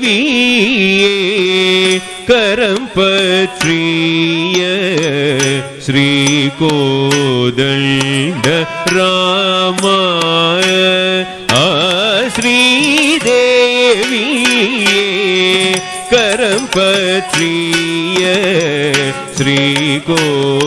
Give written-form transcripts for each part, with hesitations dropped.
ஸ்ரீதேவியே கரம் பற்றிய ஸ்ரீகோதண்ட ராமாய ஸ்ரீதேவியே கரம் பற்றிய ஸ்ரீகோதண்ட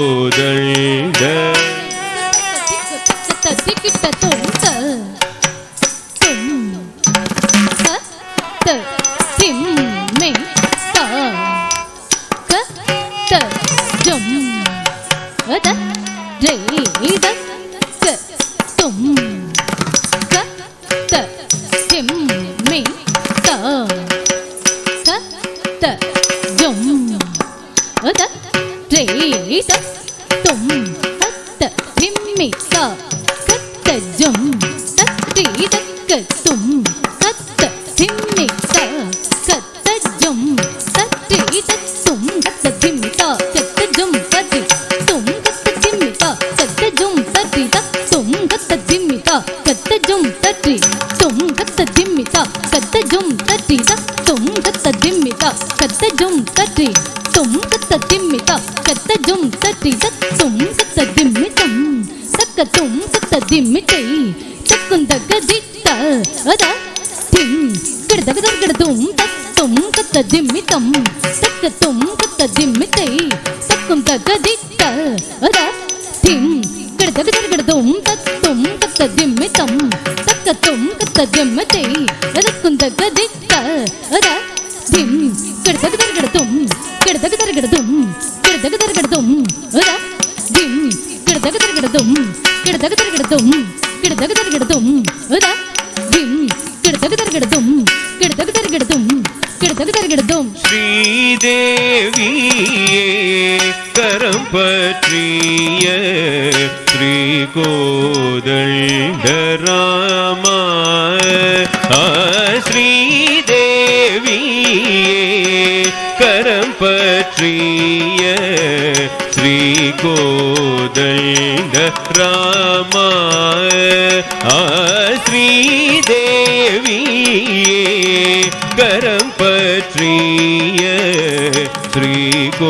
ஸ்ரீதேவியே கரம் பற்றிய ஸ்ரீகோதண்ட ராமாய ஸ்ரீதேவியே கரம் பற்றிய ஸ்ரீகோதண்ட ராமாய ஸ்ரீதேவியே கரம் பற்றிய ஸ்ரீகோதண்ட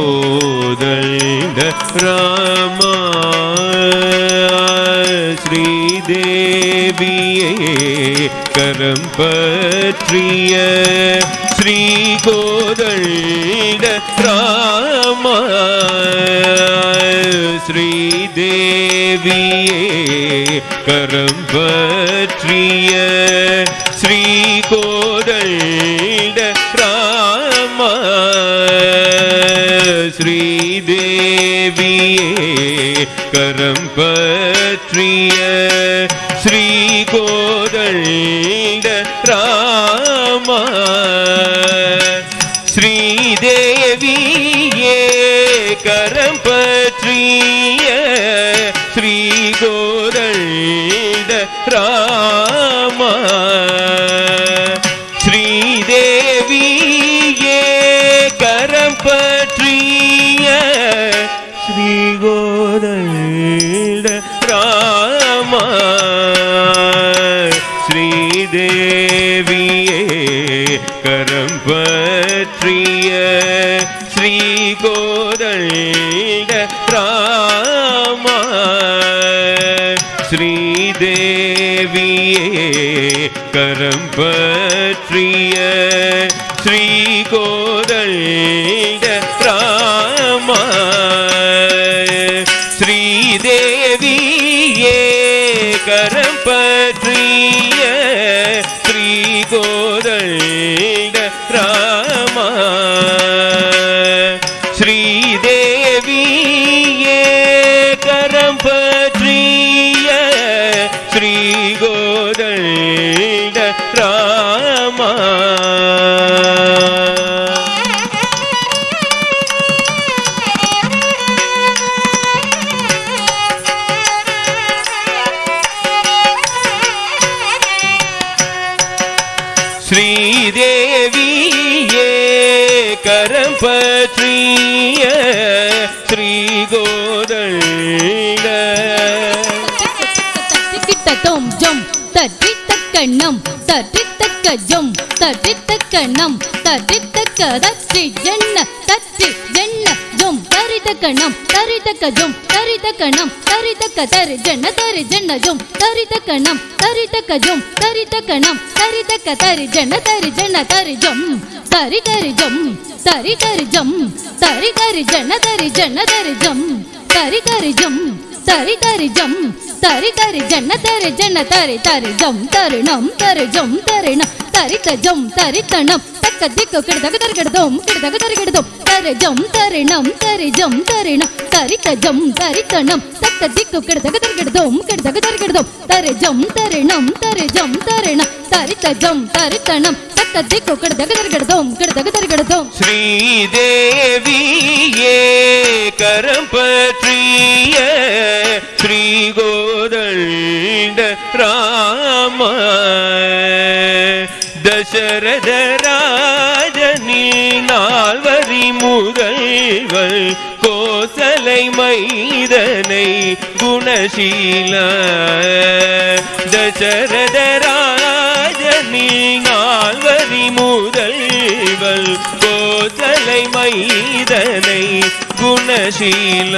ராமாய ஸ்ரீதேவியே கரம் பற்றிய ஸ்ரீகோதண்ட ராமாய ஸ்ரீதேவியே கரம் பற்றிய ஸ்ரீகோதண்ட ராமாய ஸ்ரீதேவியே கரம் பற்றிய ஸ்ரீகோதண்ட ராமாய ஸ்ரீதேவியே கரம் பற்றிய ஸ்ரீகோதண்ட ராமாய ஸ்ரீதேவியே கரம் பற்றிய ஸ்ரீகோதண்ட ராமாய ஸ்ரீதேவியே கரம் பற்றிய ஸ்ரீகோதண்ட ராமாய ஸ்ரீதேவியே கரம் பற்றிய ஸ்ரீகோதண்ட ராமாய ஸ்ரீதேவியே கரம் பற்றிய ஸ்ரீகோதண்ட ராமாய ஸ்ரீதேவியே கரம் பற்றிய ஸ்ரீகோதண்ட ஸ்ரீதேவியே கரம் பற்றிய ஸ்ரீகோதண்ட தட்டி தக்கண்ணம் தட்டி ஜம் தரித்தக்கணம் தரித்தக்க தத்தி ஜென்ன தத்தி ஜென்ன ஜம் தரித்தக்கணம் தரித்தக்க ஜம் தரித்தக்கணம் தரித்தக்க தரி ஜென்ன ஜம் தரித்தக்கணம் தரித்தக்க ஜம் தரித்தக்கணம் தரித்தக்க தரி ஜென்ன தரி ஜம் தரி ஜம் தரி ஜம் தரி ஜென்ன தரி ஜம் தரி ஜம் தரி ஜம் தரி ஜென்ன தரி ஜம் தருணம் தரி ஜம் தருணம் தரித்த ஜம் தரித்தனம் தக்க திக்கு கிடதக தரிகிடதோம் கிடதக தரிகிடதோம் தரி ஜம் தருணம் தரி ஜம் தருணம் தரித்த ஜம் தரித்தனம் தக்க திக்கு கிடதக தரிகிடதோம் கிடதக தரிகிடதோம் தரி ஜம் தருணம் தரி ஜம் தருணம் தரித்த ஜம் தரித்தனம் தக்க திக்கு கிடதக தரிகிடதோம் கிடதக தரிகிடதோம் ஸ்ரீதேவியே கரம் பற்றிய ஸ்ரீ கோதண்ட ராம தசரத ராஜனில் நால்வரி முதல்வள் கோசலை மைதனை குணசீல தசரத ராஜனில் நால்வரி முதல்வள் கோசலை மைதனை குணசீல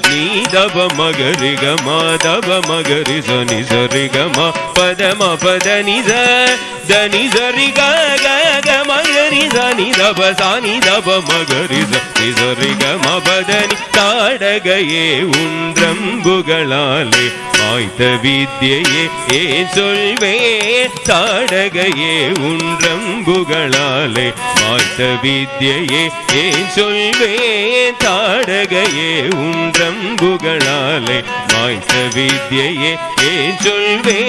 நீ தப மகரி கமா தப மகரி சனி சரி கமா பதம பத நித தனி சரி க மகரி சனி தப சானி தப மகரி சனி சரி கம பதனி தாடகையே உன்றம்புகளாலே மாய்த்த வித்யையே ஏ சொல்வே தாடகையே உன்றம்புகளாலே மாய்த்த வித்யையே ஏ சொல்வே தாடகையே உன்றம்புகளாலே மாய்த்த வித்யையே ஏ சொல்வே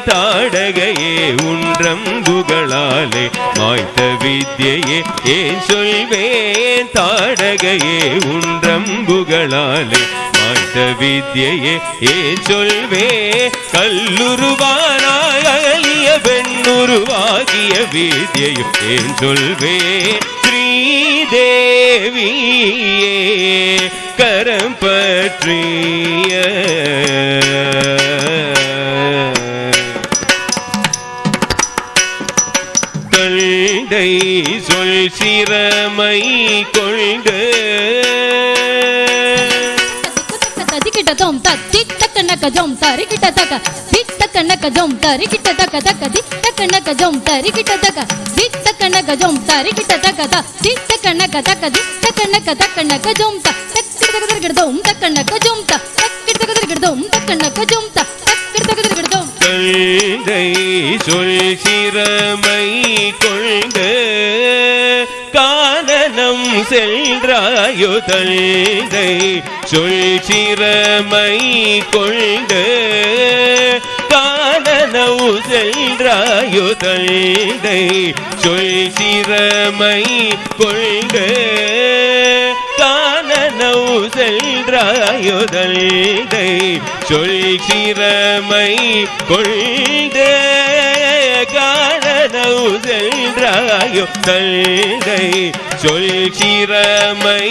தாடகையே உன்றம்புகளாலே மாய்த்த வித்யையே ஏ சொல்வே தாடகையே உன்றம்புகளாலே மாய்த்த வித்யையே ஏ சொல்வே கல்லுருவானாய் அகலிய பெண்ணுருவாகிய வித்யையும் ஏன் சொல்வே ஸ்ரீதேவியே கரம் பற்றிய கொண்டை சொல் சிரமை கொண்டு ததிக்கிட்டதோம் தத்தித்தக்கனகஜோம் தரிக்கிட்டதக தித்தக்கனகஜோம் தரிக்கிட்டதக தக தித்தக்கனகஜோம் தரிக்கிட்டதக தித்தக்கனகஜோம் தரிக்கிட்டதக தித்தக்கனக தக தித்தக்கனக தக்கனகஜோம் தக்கிட்டதகதகதோம் தக்கனகஜோம் தக்கிட்டதகதகதோம் தக்கனகஜோம் தக்கிட்டதகதகதோம் கொண்டை சொல் சிரமை கொண்டு கானனம் சென்றாயோ தந்தை சொல் சிரமை கொண்டு கானனம் சென்றாயோ தந்தை சொல் சிரமை கொண்டு கானனம் சென்றாயோ தந்தை சொல் சிரமை கொண்டு கானனம் சென்றாயோ தந்தை சொல் சிரமை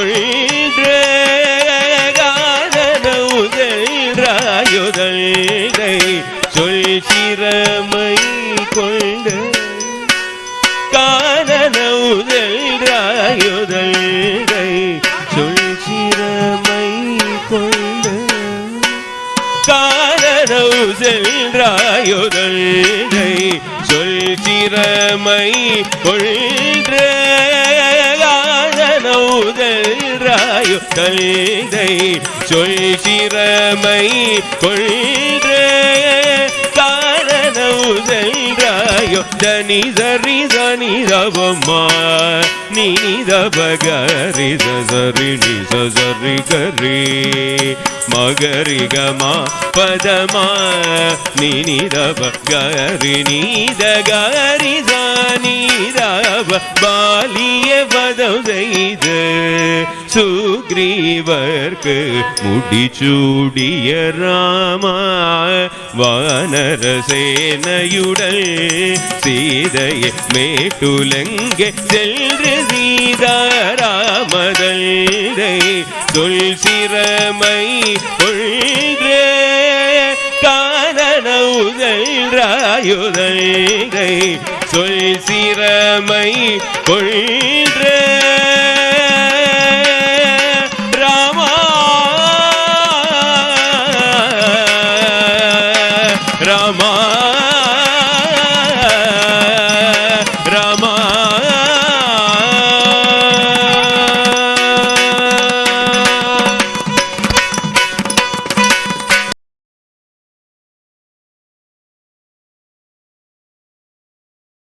கொன்று கானனம் சென்றாயோ தந்தை சொல் சிரமை கொண்டு கானனம் சென்றாயோ தந்தை சொல் சிரமை கொண்டு கானனம் சென்றாயோ தந்தை சொல் சிரமை கொன்று கானனம் சென்றாயோ தந்தை சொல் சிரமை கொன்று கானனம் சென்றாயோ தனி சரி சனி தபமா நீ தபகரி சரி நி சரி கரி மகரி கமா பதமா நீ தபகரி நீத கரி சனி தப பாலிய பதம் செய்து சுக்ரீவர்க்கு முடிச்சூடிய ராமா வானர சேனையுடல் சீதையை மேட்டுலங்கே சென்று சீதாராமதல்தை சொல் சிரமை கொள்ற கானனம் கொன்றாயுதங்கை சொல் சிரமை கொன்ற